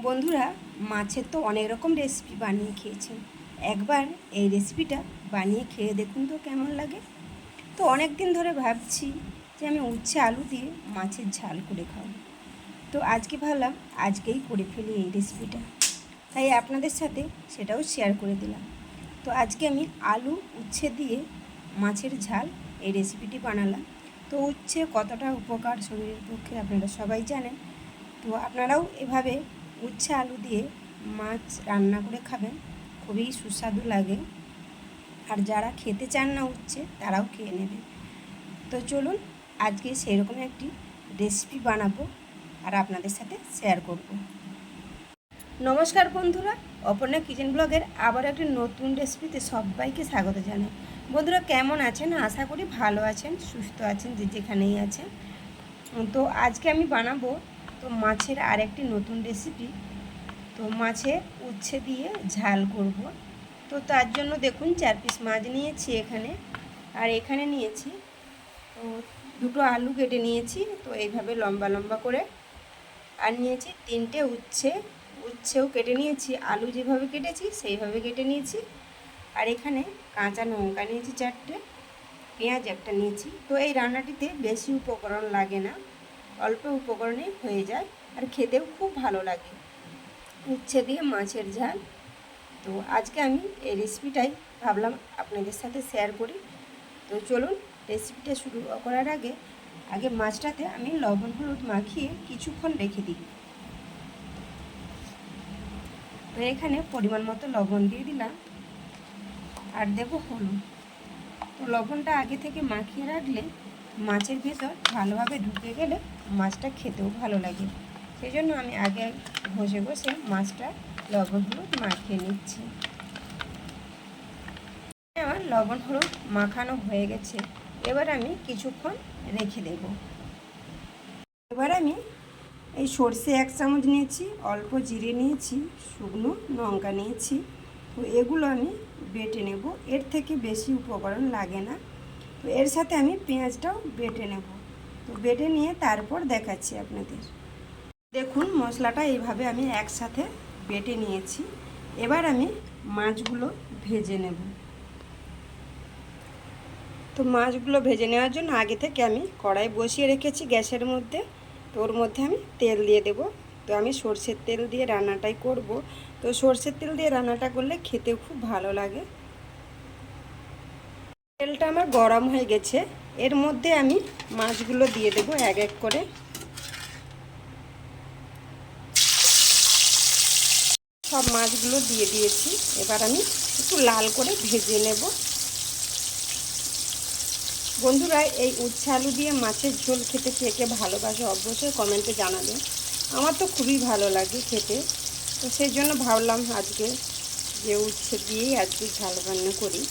বন্ধুরা, মাছের তো অনেক রকম রেসিপি বানিয়ে খেয়েছেন। একবার এই রেসিপিটা বানিয়ে খেয়ে দেখুন তো কেমন লাগে। তো অনেক দিন ধরে ভাবছি যে আমি উচ্ছে আলু দিয়ে মাছের ঝাল করে খাবো। তো আজকে ভাবলাম আজকেই করে ফেলি এই রেসিপিটা, তাই আপনাদের সাথে সেটাও শেয়ার করে দিলাম। তো আজকে আমি আলু উচ্ছে দিয়ে মাছের ঝাল এই রেসিপিটি বানালাম। তো উচ্ছে কতটা উপকার শরীরের পক্ষে আপনারা সবাই জানেন। তো আপনারাও এভাবে উচ্ছে আলু দিয়ে মাছ রান্না করে খাবেন, খুবই সুস্বাদু লাগে। আর যারা খেতে চান না উচ্ছে, তারাও খেয়ে নেবে। তো চলুন আজকে সেই রকম একটি রেসিপি বানাবো আর আপনাদের সাথে শেয়ার করব। নমস্কার বন্ধুরা, অপর্ণা কিচেন ব্লগের আবার একটি নতুন রেসিপিতে সবাইকে স্বাগত জানাই। বন্ধুরা কেমন আছেন? আশা করি ভালো আছেন, সুস্থ আছেন, যে যেখানেই আছেন। তো আজকে আমি বানাবো তো মাছের আরেকটি নতুন রেসিপি। তো মাছে উচ্ছে দিয়ে ঝাল করব। তো তার জন্য দেখুন 4 পিস মাছ নিয়েছি এখানে, আর এখানে নিয়েছি তো দুটো আলু কেটে নিয়েছি তো এইভাবে লম্বা লম্বা করে, আর নিয়েছি 3টে উচ্ছেও কেটে নিয়েছি, আলু যেভাবে কেটেছি সেইভাবে কেটে নিয়েছি। আর এখানে কাঁচা লঙ্কা নিয়েছি 4টে, পেঁয়াজ একটা নিয়েছি। তো এই রান্নাটিতে বেশি উপকরণ লাগে না, অল্প উপকরণে হয়ে যায়, আর খেতেও খুব ভালো লাগে উচ্ছে দিয়ে মাছের ঝাল। তো আজকে আমি এই রেসিপিটাই ভাবলাম আপনাদের সাথে শেয়ার করি। তো চলুন রেসিপিটা শুরু করার আগে মাছটাতে আমি লবণ হলুদ মাখিয়ে কিছুক্ষণ রেখে দিই। তো এখানে পরিমাণ মতো লবণ দিয়ে দিলাম, আর দেবো হলুদ। তো লবণটা আগে থেকে মাখিয়ে রাখলে মাছের ভেতর ভালোভাবে ঢুকে গেলে মাছটা খেতেও ভালো লাগে। সেই জন্য আমি আগে ঘষে ঘষে মাছটা লবণ হলুদ মাখিয়ে নিচ্ছি। আমার লবণ হলুদ মাখানো হয়ে গেছে, এবার আমি কিছুক্ষণ রেখে দেব। এবার আমি এই সর্ষে 1 চামচ নিয়েছি, অল্প জিরে নিয়েছি, শুকনো লঙ্কা নিয়েছি। তো এগুলো আমি বেটে নেব, এর থেকে বেশি উপকরণ লাগে না। তো এর সাথে আমি পেঁয়াজটাও বেটে নেব। তো বেটে নিয়ে তারপর দেখাচ্ছি আপনাদের। দেখুন মশলাটা এইভাবে আমি একসাথে বেটে নিয়েছি। এবার আমি মাছগুলো ভেজে নেব। তো মাছগুলো ভেজে নেওয়ার জন্য আগে থেকে আমি কড়াই বসিয়ে রেখেছি গ্যাসের মধ্যে। তো ওর মধ্যে আমি তেল দিয়ে দেব। তো আমি সর্ষের তেল দিয়ে রান্নাটাই করব। তো সর্ষের তেল দিয়ে রান্নাটা করলে খেতেও খুব ভালো লাগে। তেলটা আমার গরম হয়ে গেছে, এর মধ্যে আমি মাছগুলো দিয়ে দেব এক এক করে। সব মাছগুলো দিয়ে দিয়েছি, এবার আমি একটু লাল করে ভেজে নেব। বন্ধুরা, এই উচ্ছে আলু দিয়ে মাছের ঝোল খেতে কে কে ভালোবাসে অবশ্যই কমেন্টে জানাবেন। আমার তো খুবই ভালো লাগে খেতে। তো সেই জন্য ভাবলাম আজকে যে উচ্ছে দিয়েই আজকে ঝাল রান্না করি,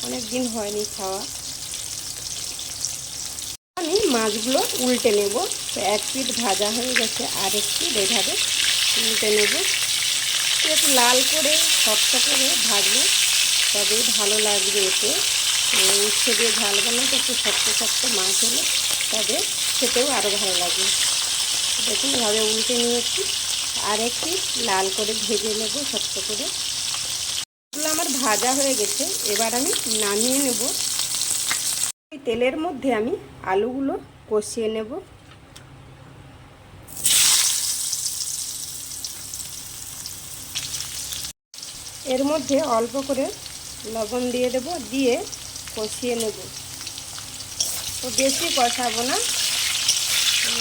অনেক দিন হয়নি খাওয়া। আমি মাছগুলো উল্টে নেব। তো এক পিঠ ভাজা হয়ে গেছে, আর একটু এভাবে উল্টে নেব। একটু লাল করে শক্ত করে ভাজলে তবেই ভালো লাগবে। এতে উচ্ছে দিয়ে ঝাল বানাতে একটু শক্ত শক্ত মাছ হলে তবে খেতেও আরও ভালো লাগে। দেখুন এভাবে উল্টে নিয়েছি, আর একটু লাল করে ভেজে নেব শক্ত করে। এগুলো আমার ভাজা হয়ে গেছে, এবার আমি নামিয়ে নেব। এই তেলের মধ্যে আমি আলুগুলো কষিয়ে নেব। এর মধ্যে অল্প করে লবণ দিয়ে দেব, দিয়ে কষিয়ে নেব। তো বেশি কষাবো না,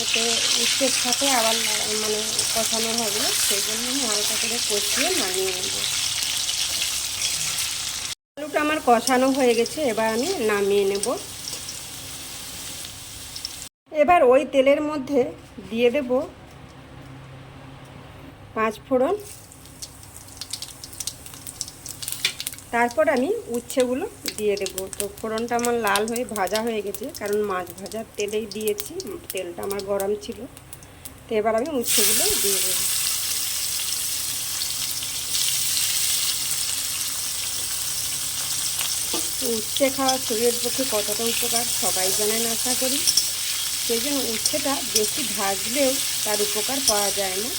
এতে উচ্ছের সাথে আবার মানে কষানো হবে, সেই জন্য আমি হালকা করে কষিয়ে নামিয়ে নেব। আলুটা আমার কষানো হয়ে গেছে, এবার আমি নামিয়ে নেব। এবার ওই তেলের মধ্যে দিয়ে দেব 5 ফোড়ন। তারপর আমি উচ্ছেগুলো দিয়ে দেব। তো ফোড়নটা আমার লাল হয়ে ভাজা হয়ে গেছে, কারণ মাছ ভাজার তেলেই দিয়েছি, তেলটা আমার গরম ছিল। তো এবার আমি উচ্ছেগুলো দিয়ে দেব। উচ্ছে খাওয়া শরীরের পক্ষে কতটা উপকার সবাই জানেন আশা করি। সেই জন্য উচ্ছেটা বেশি ভাজলেও তার উপকার পাওয়া যায় না।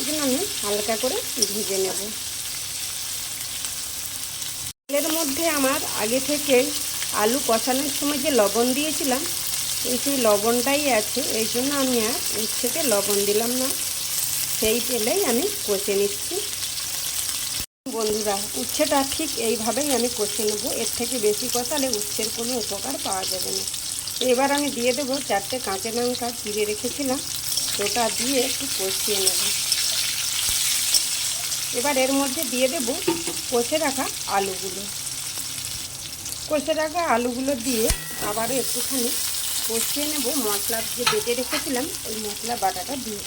এই জন্য আমি হালকা করে ভেজে নেব। তেলের মধ্যে আমার আগে থেকে আলু কষানোর সময় যে লবণ দিয়েছিলাম সেই লবণটাই আছে, এই জন্য আমি আর উচ্ছেতে লবণ দিলাম না, সেই তেলেই আমি কষে নিচ্ছি। বন্ধুরা, উচ্ছেটা ঠিক এইভাবেই আমি কষে নেব, এর থেকে বেশি কষালে উচ্ছের কোনো উপকার পাওয়া যাবে না। এবার আমি দিয়ে দেবো 4টে কাঁচা লঙ্কা চিড়ে রেখেছিলাম, ওটা দিয়ে একটু কষিয়ে নেব। এবার এর মধ্যে দিয়ে দেব কষে রাখা আলুগুলো। কষে রাখা আলুগুলো দিয়ে আবারও একটুখানি কষিয়ে নেব। মশলা যে বেটে রেখেছিলাম ওই মশলা বাটাটা দিয়ে।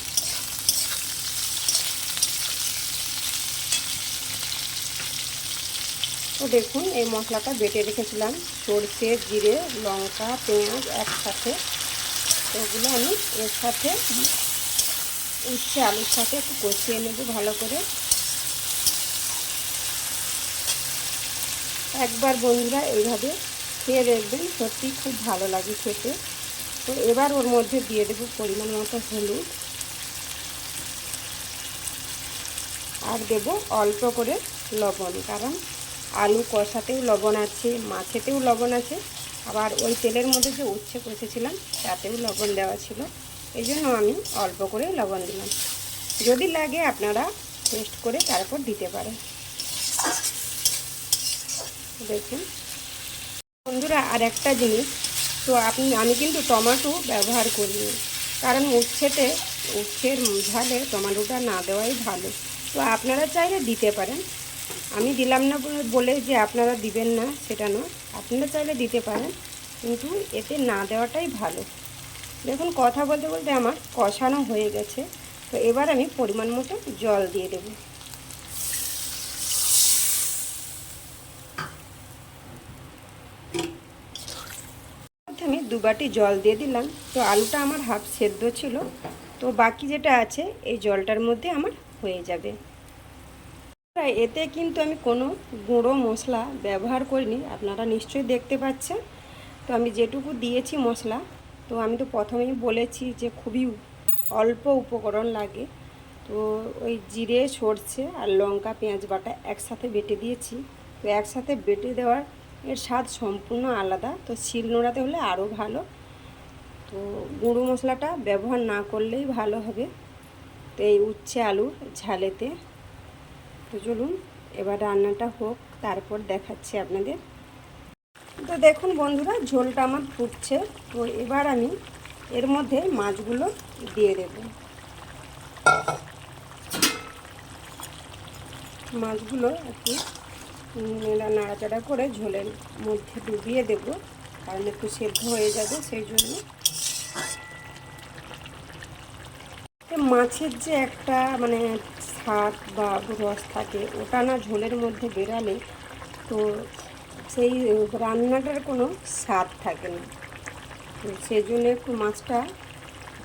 তো দেখুন, এই মশলাটা বেটে রেখেছিলাম, সরষে, জিরে, লঙ্কা, পেঁয়াজ একসাথে, ওগুলো আমি এর সাথে উচ্ছে আলুর সাথে একটু কষিয়ে নেব ভালো করে। একবার বন্ধুরা এইভাবে খেয়ে দেখবেন, সত্যি খুব ভালো লাগে খেতে। তো এবার ওর মধ্যে দিয়ে দেবো পরিমাণ মতো হলুদ, আর দেব অল্প করে লবণ, কারণ আলু কষাতেও লবণ আছে, মাছেতেও লবণ আছে, আবার ওই তেলের মধ্যে যে উচ্ছে কষেছিলাম তাতেও লবণ দেওয়া ছিল, এই জন্য আমি অল্প করে লবণ দিলাম। যদি লাগে আপনারা টেস্ট করে তারপর দিতে পারেন। দেখুন বন্ধুরা, আর একটা জিনিস, তো আমি কিন্তু টমেটো ব্যবহার করিনি, কারণ উচ্ছের ঝালে টমেটোটা না দেওয়াই ভালো। তো আপনারা চাইলে দিতে পারেন, আমি দিলাম না বলে যে আপনারা দিবেন না সেটা নয়, আপনারা চাইলে দিতে পারেন, কিন্তু এতে না দেওয়াটাই ভালো। দেখুন, কথা বলতে বলতে আমার কষানো হয়ে গেছে। তো এবার আমি পরিমাণ মতো জল দিয়ে দেব। আমি 2 বাটি জল দিয়ে দিলাম। তো আলুটা আমার হাফ সেদ্ধ ছিল, তো বাকি যেটা আছে এই জলটার মধ্যে আমার হয়ে যাবে। এতে কিন্তু আমি কোনো গুঁড়ো মশলা ব্যবহার করিনি, আপনারা নিশ্চয়ই দেখতে পাচ্ছেন। তো আমি যেটুকু দিয়েছি মশলা, তো আমি তো প্রথমেই বলেছি যে খুবই অল্প উপকরণ লাগে। তো ওই জিরে, সরষে আর লঙ্কা, পেঁয়াজ বাটা একসাথে বেটে দিয়েছি। তো একসাথে বেটে দেওয়ার এর স্বাদ সম্পূর্ণ আলাদা, তো শিলনোড়াতে হলে আরও ভালো। তো গুঁড়ো মশলাটা ব্যবহার না করলেই ভালো হবে তো এই উচ্ছে আলুর ঝালেতে। তো চলুন এবার রান্নাটা হোক, তারপর দেখাচ্ছি আপনাদের। তো দেখুন বন্ধুরা, ঝোলটা আমার ফুটছে। তো এবার আমি এর মধ্যে মাছগুলো দিয়ে দেব। মাছগুলো একটু নাড়াচাড়া করে ঝোলের মধ্যে ডুবিয়ে দেব, কারণ একটু সেদ্ধ হয়ে যাবে সেই জন্য। মাছের যে একটা মানে স্বাদ বা রস থাকে, ওটা না ঝোলের মধ্যে বেরালে তো সেই রান্নাটার কোনো স্বাদ থাকে না। তো সেই জন্য একটু মাছটা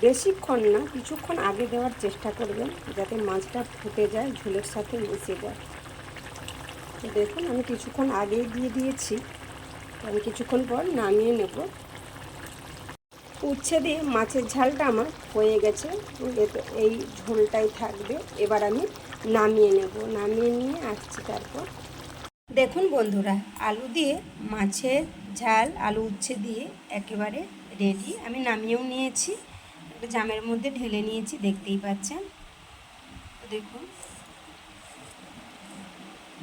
বেশিক্ষণ না, কিছুক্ষণ আগে দেওয়ার চেষ্টা করবেন, যাতে মাছটা ফুটে যায়, ঝোলের সাথে মিশে যায়। তো দেখুন, আমি কিছুক্ষণ আগেই দিয়ে দিয়েছি, আমি কিছুক্ষণ পর নামিয়ে নেব। উচ্ছে দিয়ে মাছের ঝালটা আমার হয়ে গেছে, এই ঝোলটাই থাকবে। এবার আমি নামিয়ে নেব, নামিয়ে নিয়ে আসছি তারপর। দেখুন বন্ধুরা, আলু দিয়ে মাছের ঝাল, আলু উচ্ছে দিয়ে একেবারে রেডি। আমি নামিয়েও নিয়েছি, একটা জামের মধ্যে ঢেলে নিয়েছি, দেখতেই পাচ্ছেন। দেখুন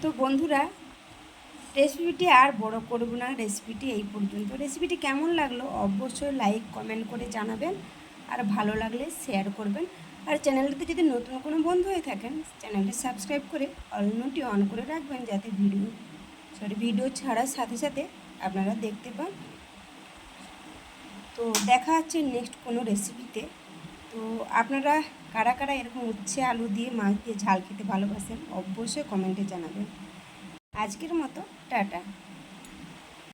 তো বন্ধুরা, রেসিপিটি আর বড় করব না, রেসিপিটি এই পর্যন্ত। রেসিপিটি কেমন লাগলো অবশ্যই লাইক কমেন্ট করে জানাবেন, আর ভালো লাগলে শেয়ার করবেন। আর চ্যানেলটিতে যদি নতুন কোনো বন্ধু হয়ে থাকেন, চ্যানেলটি সাবস্ক্রাইব করে অল নোটি অন করে রাখবেন, যাতে ভিডিও ছাড়ার সাথে সাথে আপনারা দেখতে পান। তো দেখা হচ্ছে নেক্সট কোনো রেসিপিতে। তো আপনারা কারা কারা এরকম উচ্ছে আলু দিয়ে মাছ দিয়ে ঝাল খেতে ভালোবাসেন অবশ্যই কমেন্টে জানাবেন। আজকের মতো টাটা।